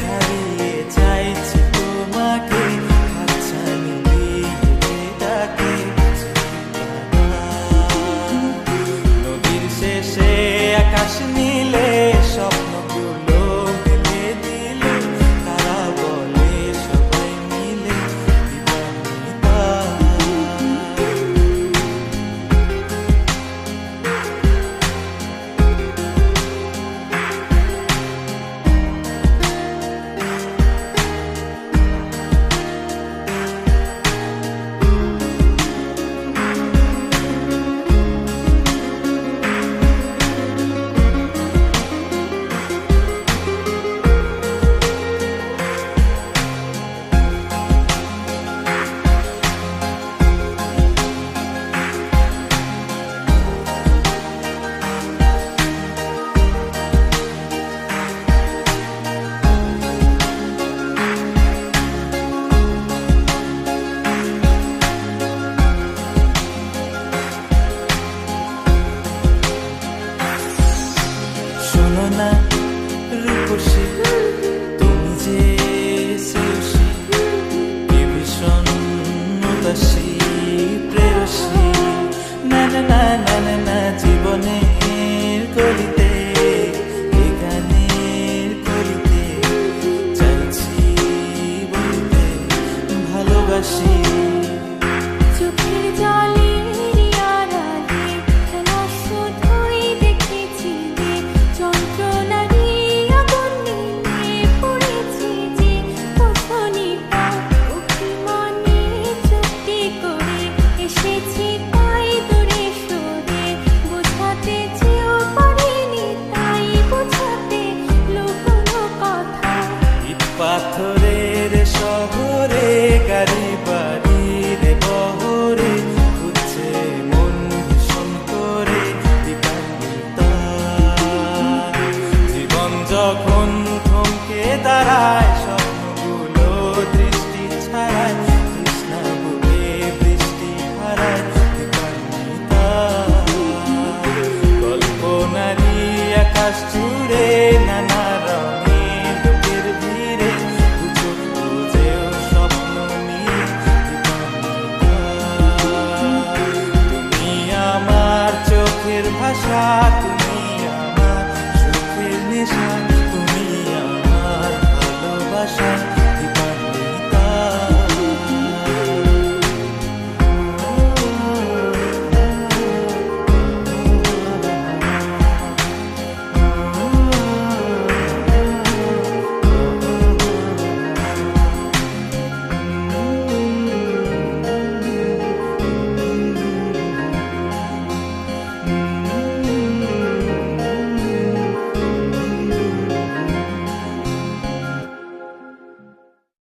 হারিয়ে চাইছি তোমাকে, হাতছানি দিয়ে ডাকে নদীর শেষে আকাশ নীলে স্বপ্নগুলো মেলে দিলে, তারা বলে সবাই মিলে দিবানিতা। শোনো না রূপসী, তুমি যে শ্রেয়সী, কি ভীষণ উদাসী প্রেয়সী, না না না না না না, জীবনের কলিতে এ গানের কলিতে চাইছি বলতে ভালোবাসি। চোখের জলের আড়ালে খেলা শুধুই দেখেছি যে, যন্ত্রণারই আগুন নিয়ে পড়েছি যে, বোঝনিটা অভিমানে চুক্তি করে এসেছি তাই দূরে সরে, বোঝাতে চেয়েও পারিনি তাই বোঝাতে লুকোনো কথা। ইট পাথরের শহরে গাড়ি বাড়ির বহরে খুঁজছে মন ভীষণ করে দিবানিতা। জীবন যখন থমকে দাঁড়ায়